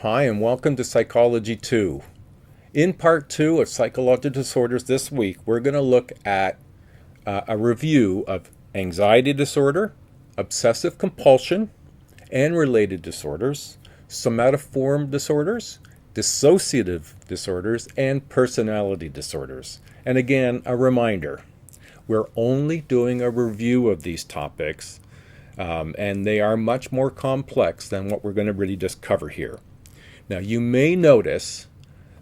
Hi, and welcome to Psychology 2. In part 2 of Psychological Disorders this week, we're going to look at a review of anxiety disorder, obsessive compulsion, and related disorders, somatoform disorders, dissociative disorders, and personality disorders. And again, a reminder, we're only doing a review of these topics, and they are much more complex than what we're going to really just cover here. Now, you may notice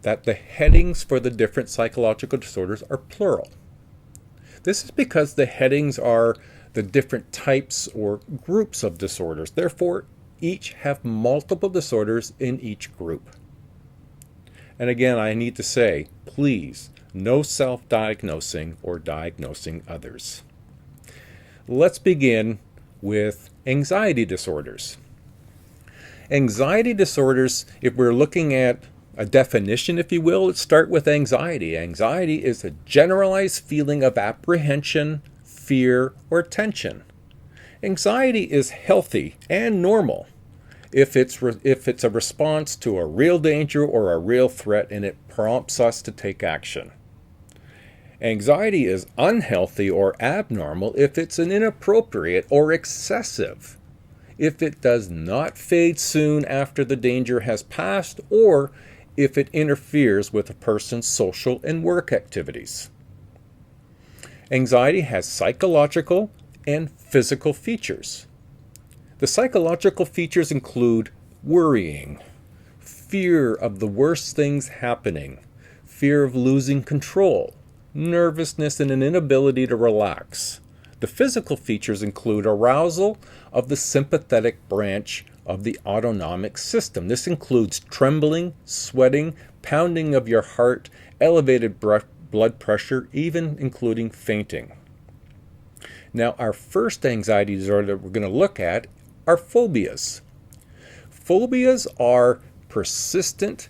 that the headings for the different psychological disorders are plural. This is because the headings are the different types or groups of disorders. Therefore, each have multiple disorders in each group. And again, I need to say, please, no self-diagnosing or diagnosing others. Let's begin with anxiety disorders. Anxiety disorders, if we're looking at a definition, if you will, let's start with anxiety. Anxiety is a generalized feeling of apprehension, fear, or tension. Anxiety is healthy and normal if it's a response to a real danger or a real threat and it prompts us to take action. Anxiety is unhealthy or abnormal if it's an inappropriate or excessive, if it does not fade soon after the danger has passed, or if it interferes with a person's social and work activities. Anxiety has psychological and physical features. The psychological features include worrying, fear of the worst things happening, fear of losing control, nervousness, and an inability to relax. The physical features include arousal of the sympathetic branch of the autonomic system. This includes trembling, sweating, pounding of your heart, elevated blood pressure, even including fainting. Now, our first anxiety disorder that we're going to look at are phobias. Phobias are persistent,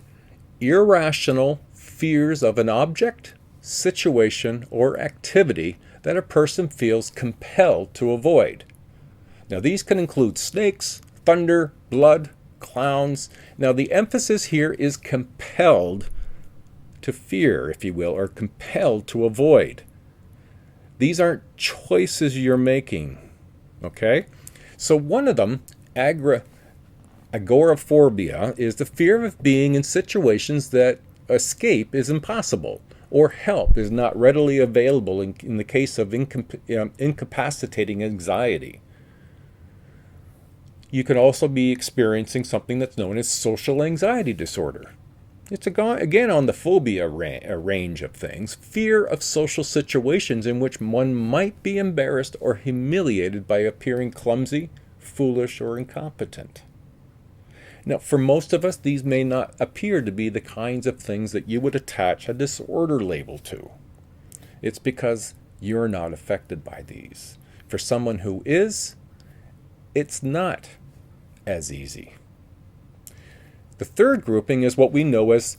irrational fears of an object, situation, or activity that a person feels compelled to avoid. Now, these can include snakes, thunder, blood, clowns. Now, the emphasis here is compelled to fear, if you will, or compelled to avoid. These aren't choices you're making, okay? So one of them, agoraphobia, is the fear of being in situations that escape is impossible, or help is not readily available in the case of incapacitating anxiety. You can also be experiencing something that's known as social anxiety disorder. It's again on the phobia range of things, fear of social situations in which one might be embarrassed or humiliated by appearing clumsy, foolish, or incompetent. Now, for most of us, these may not appear to be the kinds of things that you would attach a disorder label to. It's because you're not affected by these. For someone who is, it's not as easy. The third grouping is what we know as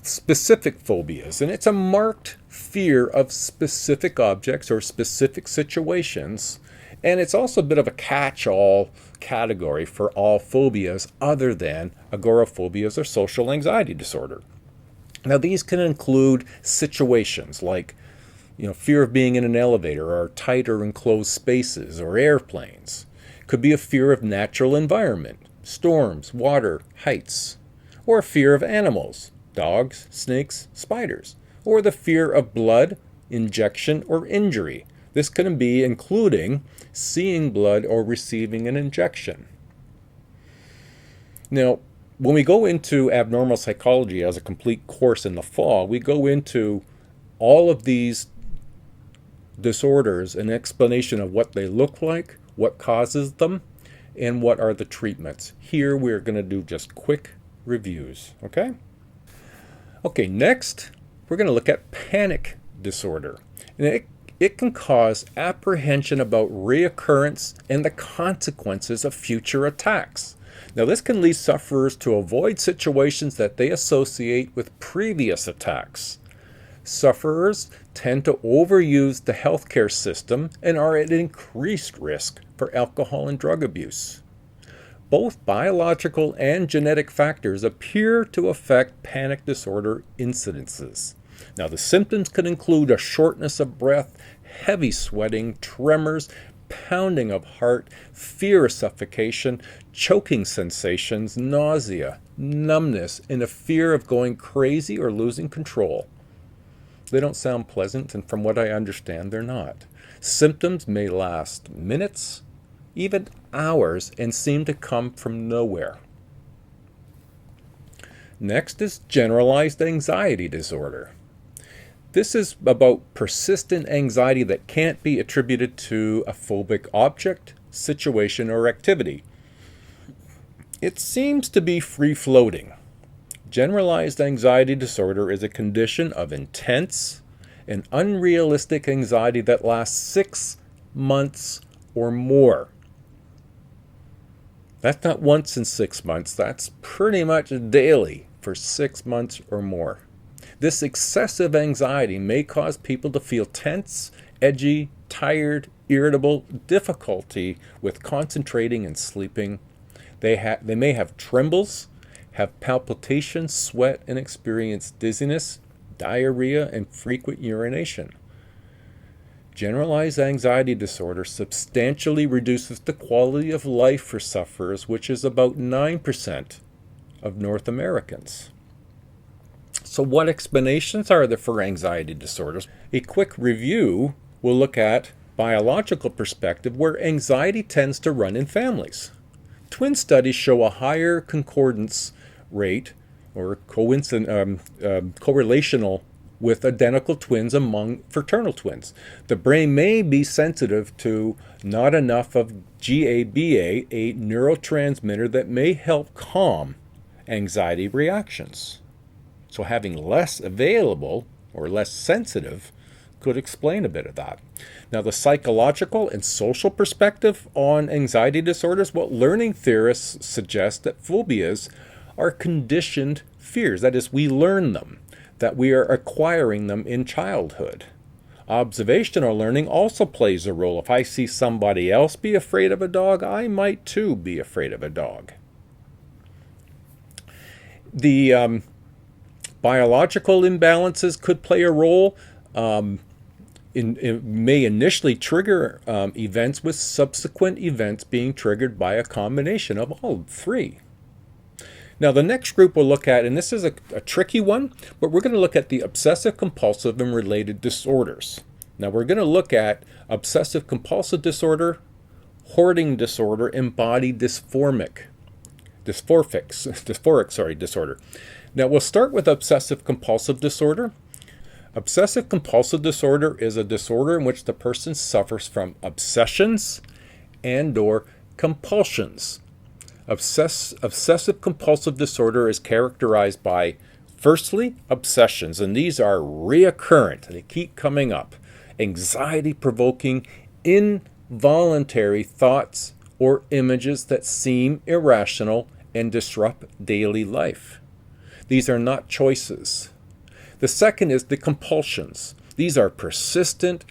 specific phobias, and it's a marked fear of specific objects or specific situations, and it's also a bit of a catch-all category for all phobias other than agoraphobias or social anxiety disorder. Now, these can include situations like, fear of being in an elevator or tight or enclosed spaces or airplanes. Could be a fear of natural environment, storms, water, heights, or a fear of animals, dogs, snakes, spiders, or the fear of blood, injection, or injury. This can be including seeing blood or receiving an injection. Now, when we go into abnormal psychology as a complete course in the fall, we go into all of these disorders, an explanation of what they look like, what causes them, and what are the treatments. Here we're going to do just quick reviews, okay? Okay, next we're going to look at panic disorder. And it can cause apprehension about reoccurrence and the consequences of future attacks. Now, this can lead sufferers to avoid situations that they associate with previous attacks. Sufferers tend to overuse the healthcare system and are at increased risk for alcohol and drug abuse. Both biological and genetic factors appear to affect panic disorder incidences. Now, the symptoms could include a shortness of breath, heavy sweating, tremors, pounding of heart, fear of suffocation, choking sensations, nausea, numbness, and a fear of going crazy or losing control. They don't sound pleasant, and from what I understand, they're not. Symptoms may last minutes, even hours, and seem to come from nowhere. Next is generalized anxiety disorder. This is about persistent anxiety that can't be attributed to a phobic object, situation, or activity. It seems to be free-floating. Generalized anxiety disorder is a condition of intense and unrealistic anxiety that lasts 6 months or more. That's not once in 6 months. That's pretty much daily for 6 months or more. This excessive anxiety may cause people to feel tense, edgy, tired, irritable, difficulty with concentrating and sleeping. They may have trembles, have palpitations, sweat, and experience dizziness, diarrhea, and frequent urination. Generalized anxiety disorder substantially reduces the quality of life for sufferers, which is about 9% of North Americans. So what explanations are there for anxiety disorders? A quick review will look at biological perspective, where anxiety tends to run in families. Twin studies show a higher concordance rate or correlational with identical twins among fraternal twins. The brain may be sensitive to not enough of GABA, a neurotransmitter that may help calm anxiety reactions. So having less available or less sensitive could explain a bit of that. Now, the psychological and social perspective on anxiety disorders, well, learning theorists suggest that phobias are conditioned fears. That is, we learn them, that we are acquiring them in childhood. Observational learning also plays a role. If I see somebody else be afraid of a dog, I might too be afraid of a dog. The biological imbalances could play a role. It may initially trigger events, with subsequent events being triggered by a combination of all three. Now, the next group we'll look at, and this is a tricky one, but we're going to look at the obsessive compulsive and related disorders. Now, we're going to look at obsessive compulsive disorder, hoarding disorder, and body dysphoric disorder. Now, we'll start with obsessive compulsive disorder. Obsessive compulsive disorder is a disorder in which the person suffers from obsessions and/or compulsions. Obsessive compulsive disorder is characterized by, firstly, obsessions, and these are reoccurrent. They keep coming up. Anxiety-provoking, involuntary thoughts or images that seem irrational and disrupt daily life. These are not choices. The second is the compulsions. These are persistent,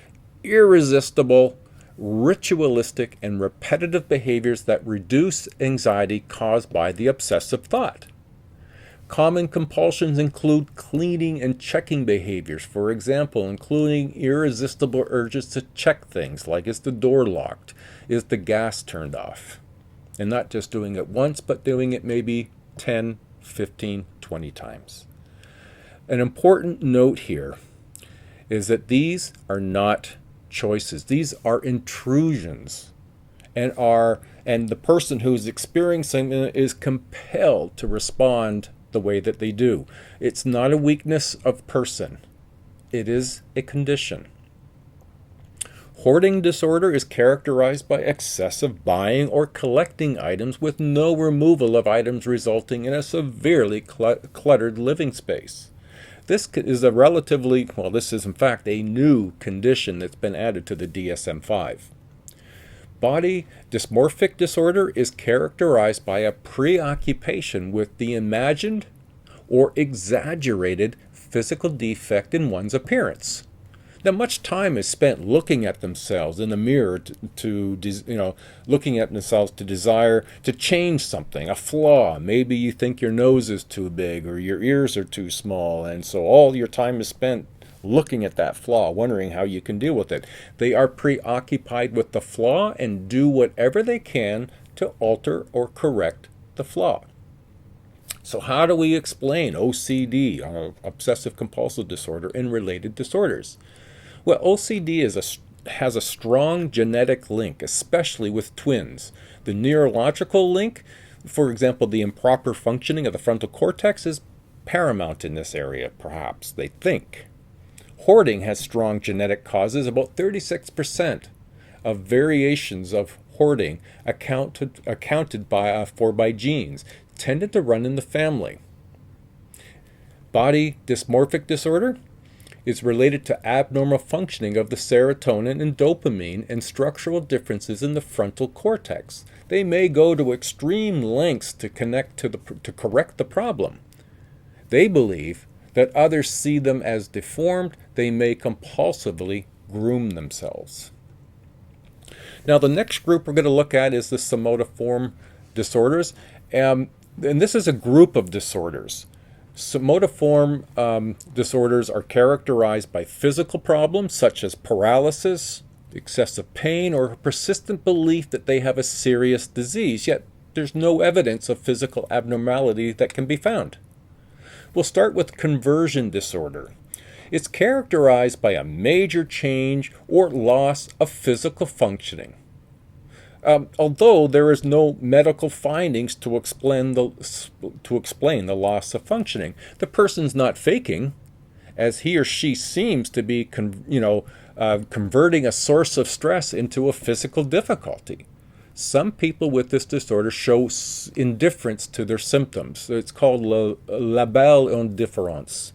irresistible, ritualistic, and repetitive behaviors that reduce anxiety caused by the obsessive thought. Common compulsions include cleaning and checking behaviors, for example, including irresistible urges to check things like, is the door locked? Is the gas turned off? And not just doing it once, but doing it maybe 10, 15, 20 times. An important note here is that these are not choices. These are intrusions, and the person who's experiencing it is compelled to respond the way that they do. It's not a weakness of person. It is a condition. Hoarding disorder is characterized by excessive buying or collecting items with no removal of items, resulting in a severely cluttered living space. This is this is in fact a new condition that's been added to the DSM-5. Body dysmorphic disorder is characterized by a preoccupation with the imagined or exaggerated physical defect in one's appearance. Now, much time is spent looking at themselves in the mirror looking at themselves to desire to change something, a flaw. Maybe you think your nose is too big or your ears are too small, and so all your time is spent looking at that flaw, wondering how you can deal with it. They are preoccupied with the flaw and do whatever they can to alter or correct the flaw. So how do we explain OCD, obsessive compulsive disorder, and related disorders? Well, OCD has a strong genetic link, especially with twins. The neurological link, for example, the improper functioning of the frontal cortex, is paramount in this area, perhaps, they think. Hoarding has strong genetic causes. About 36% of variations of hoarding accounted for by genes tended to run in the family. Body dysmorphic disorder is related to abnormal functioning of the serotonin and dopamine and structural differences in the frontal cortex. They may go to extreme lengths to correct the problem. They believe that others see them as deformed. They may compulsively groom themselves. Now, the next group we're going to look at is the somatoform disorders. And this is a group of disorders. Somatoform disorders are characterized by physical problems such as paralysis, excessive pain, or a persistent belief that they have a serious disease, yet there's no evidence of physical abnormality that can be found. We'll start with conversion disorder. It's characterized by a major change or loss of physical functioning. Although there is no medical findings to explain the loss of functioning, the person's not faking, as he or she seems to be, converting a source of stress into a physical difficulty. Some people with this disorder show indifference to their symptoms. It's called la belle indifference.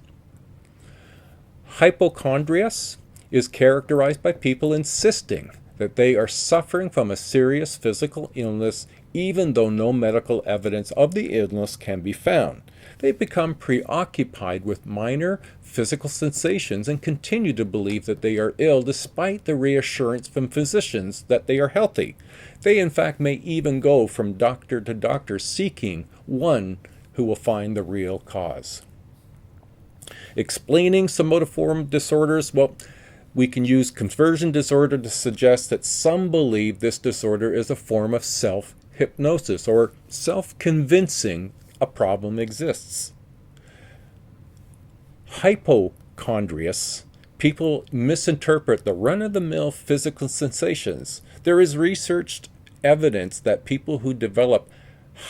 Hypochondrias is characterized by people insisting that they are suffering from a serious physical illness even though no medical evidence of the illness can be found. They become preoccupied with minor physical sensations and continue to believe that they are ill despite the reassurance from physicians that they are healthy. They in fact may even go from doctor to doctor seeking one who will find the real cause. Explaining somatoform disorders, well, we can use conversion disorder to suggest that some believe this disorder is a form of self-hypnosis or self-convincing a problem exists. Hypochondrias, people misinterpret the run-of-the-mill physical sensations. There is researched evidence that people who develop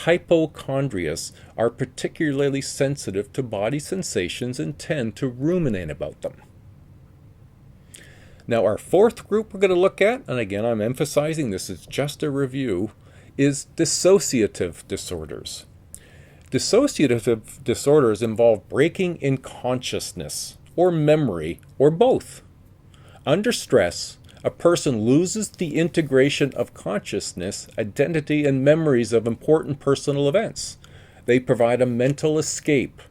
hypochondrias are particularly sensitive to body sensations and tend to ruminate about them. Now, our fourth group we're going to look at, and again I'm emphasizing this is just a review, is dissociative disorders. Dissociative disorders involve breaking in consciousness or memory or both. Under stress, a person loses the integration of consciousness, identity, and memories of important personal events. They provide a mental escape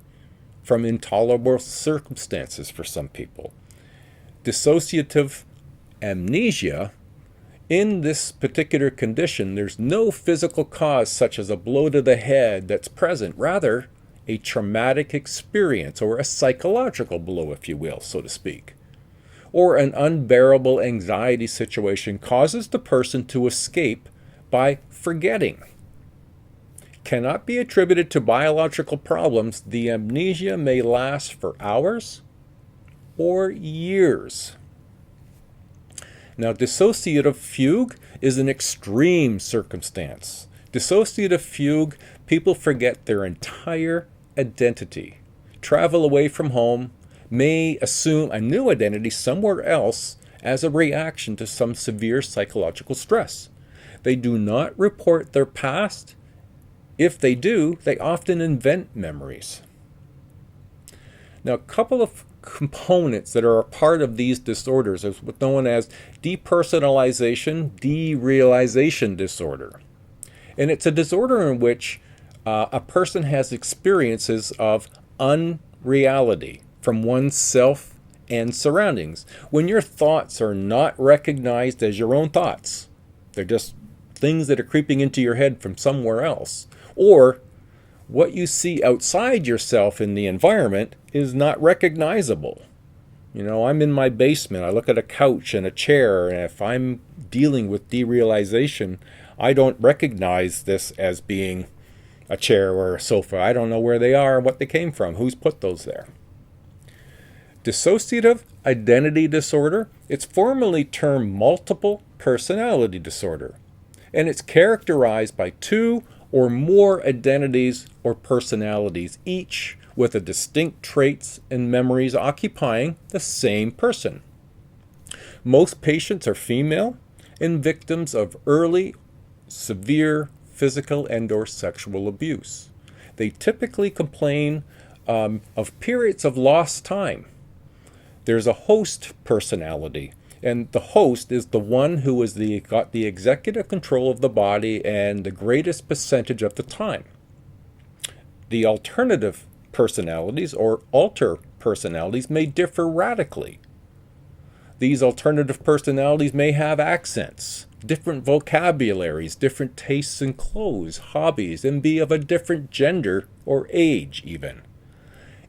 from intolerable circumstances for some people. Dissociative amnesia, in this particular condition, there's no physical cause such as a blow to the head that's present. Rather, a traumatic experience or a psychological blow, if you will, so to speak, or an unbearable anxiety situation causes the person to escape by forgetting. Cannot be attributed to biological problems. The amnesia may last for hours or years. Now, dissociative fugue is an extreme circumstance. Dissociative fugue, people forget their entire identity, travel away from home, may assume a new identity somewhere else as a reaction to some severe psychological stress. They do not report their past. If they do, they often invent memories. Now, a couple of components that are a part of these disorders is what's known as depersonalization, derealization disorder. And it's a disorder in which a person has experiences of unreality from oneself and surroundings. When your thoughts are not recognized as your own thoughts, they're just things that are creeping into your head from somewhere else. Or what you see outside yourself in the environment is not recognizable. You know, I'm in my basement, I look at a couch and a chair, and if I'm dealing with derealization, I don't recognize this as being a chair or a sofa. I don't know where they are, what they came from, who's put those there. Dissociative identity disorder, it's formally termed multiple personality disorder, and it's characterized by two or more identities or personalities, each with a distinct traits and memories occupying the same person. Most patients are female and victims of early, severe physical and/or sexual abuse. They typically complain of periods of lost time. There's a host personality, and the host is the one who is got the executive control of the body and the greatest percentage of the time. The alternative personalities or alter personalities may differ radically. These alternative personalities may have accents, different vocabularies, different tastes in clothes, hobbies, and be of a different gender or age even.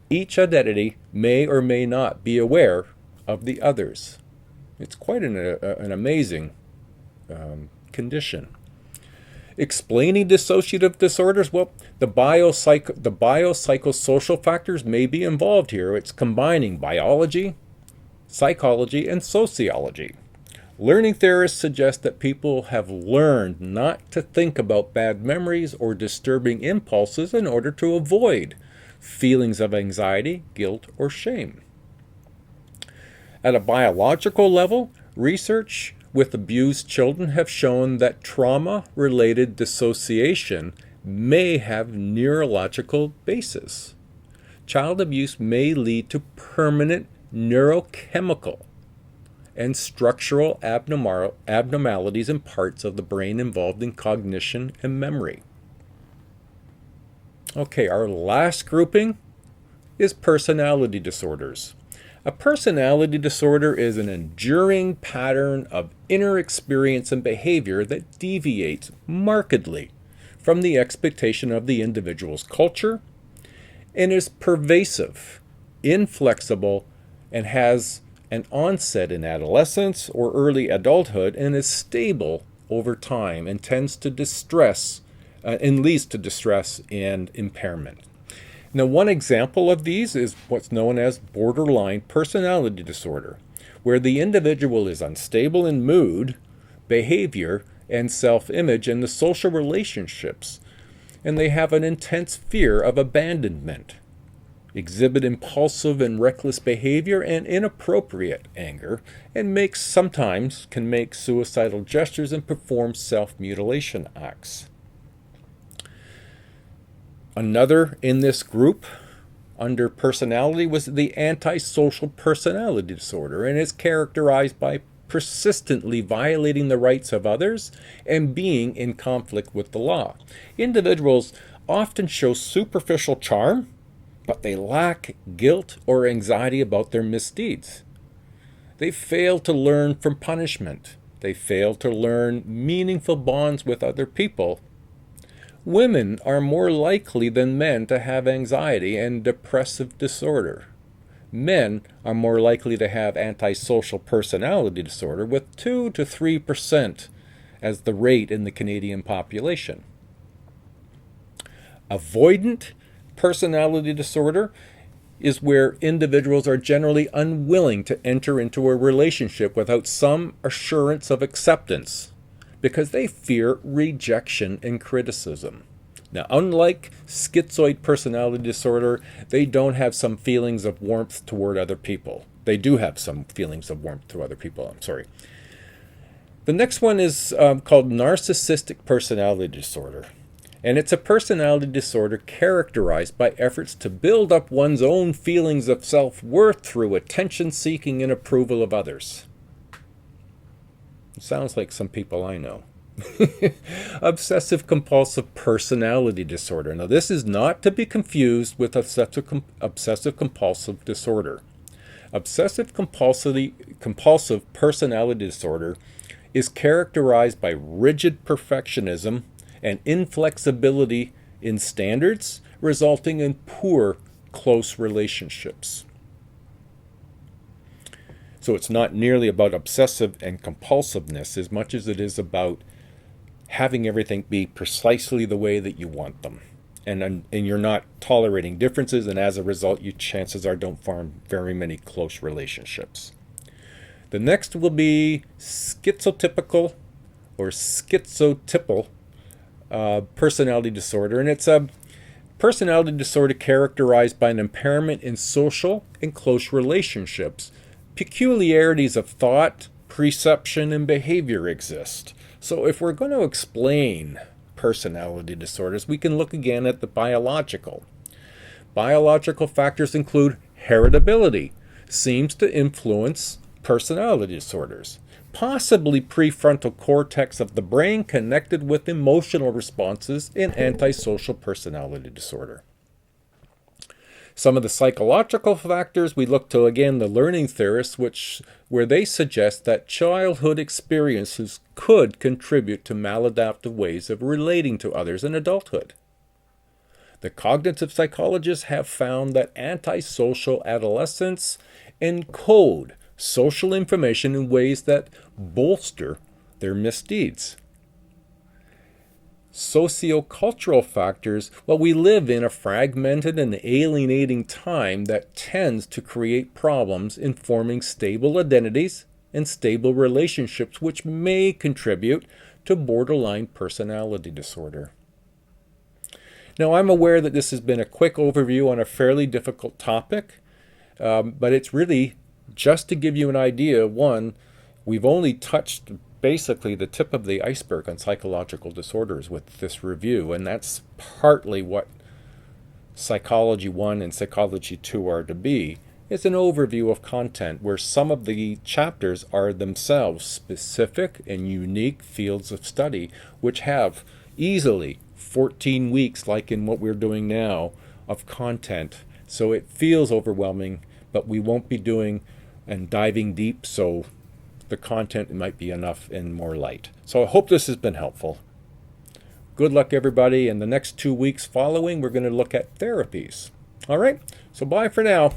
Each identity may or may not be aware of the others. It's quite an amazing condition. Explaining dissociative disorders, well, the biopsychosocial factors may be involved here. It's combining biology, psychology, and sociology. Learning theorists suggest that people have learned not to think about bad memories or disturbing impulses in order to avoid feelings of anxiety, guilt, or shame. At a biological level, research with abused children have shown that trauma-related dissociation may have neurological basis. Child abuse may lead to permanent neurochemical and structural abnormalities in parts of the brain involved in cognition and memory. Okay, our last grouping is personality disorders. A personality disorder is an enduring pattern of inner experience and behavior that deviates markedly from the expectation of the individual's culture and is pervasive, inflexible, and has an onset in adolescence or early adulthood and is stable over time and tends to distress and leads to distress and impairment. Now, one example of these is what's known as borderline personality disorder, where the individual is unstable in mood, behavior, and self-image in the social relationships, and they have an intense fear of abandonment, exhibit impulsive and reckless behavior and inappropriate anger, and sometimes can make suicidal gestures and perform self-mutilation acts. Another in this group under personality was the antisocial personality disorder, and is characterized by persistently violating the rights of others and being in conflict with the law. Individuals often show superficial charm, but they lack guilt or anxiety about their misdeeds. They fail to learn from punishment. They fail to learn meaningful bonds with other people. Women are more likely than men to have anxiety and depressive disorder. Men are more likely to have antisocial personality disorder, with 2 to 3% as the rate in the Canadian population. Avoidant personality disorder is where individuals are generally unwilling to enter into a relationship without some assurance of acceptance, because they fear rejection and criticism. Now, unlike schizoid personality disorder, they don't have some feelings of warmth toward other people. They do have some feelings of warmth to other people, The next one is called narcissistic personality disorder. And it's a personality disorder characterized by efforts to build up one's own feelings of self-worth through attention-seeking and approval of others. It sounds like some people I know. Obsessive compulsive personality disorder. Now, this is not to be confused with obsessive compulsive disorder. Obsessive compulsive personality disorder is characterized by rigid perfectionism and inflexibility in standards, resulting in poor close relationships. So it's not nearly about obsessive and compulsiveness as much as it is about having everything be precisely the way that you want them. And you're not tolerating differences, and as a result, you chances are don't form very many close relationships. The next will be schizotypical or schizotypal personality disorder, and it's a personality disorder characterized by an impairment in social and close relationships. Peculiarities of thought, perception, and behavior exist. So if we're going to explain personality disorders, we can look again at the biological. Biological factors include heritability, seems to influence personality disorders. Possibly prefrontal cortex of the brain connected with emotional responses in antisocial personality disorder. Some of the psychological factors, we look to again the learning theorists, where they suggest that childhood experiences could contribute to maladaptive ways of relating to others in adulthood. The cognitive psychologists have found that antisocial adolescents encode social information in ways that bolster their misdeeds. Sociocultural factors, well, we live in a fragmented and alienating time that tends to create problems in forming stable identities and stable relationships, which may contribute to borderline personality disorder. Now, I'm aware that this has been a quick overview on a fairly difficult topic, but it's really just to give you an idea. One, we've only touched basically the tip of the iceberg on psychological disorders with this review, and that's partly what Psychology 1 and Psychology 2 are to be. It's an overview of content where some of the chapters are themselves specific and unique fields of study, which have easily 14 weeks, like in what we're doing now, of content. So it feels overwhelming, but we won't be doing and diving deep, so the content might be enough and more light. So I hope this has been helpful. Good luck, everybody. In the next 2 weeks following, we're going to look at therapies. All right, so bye for now.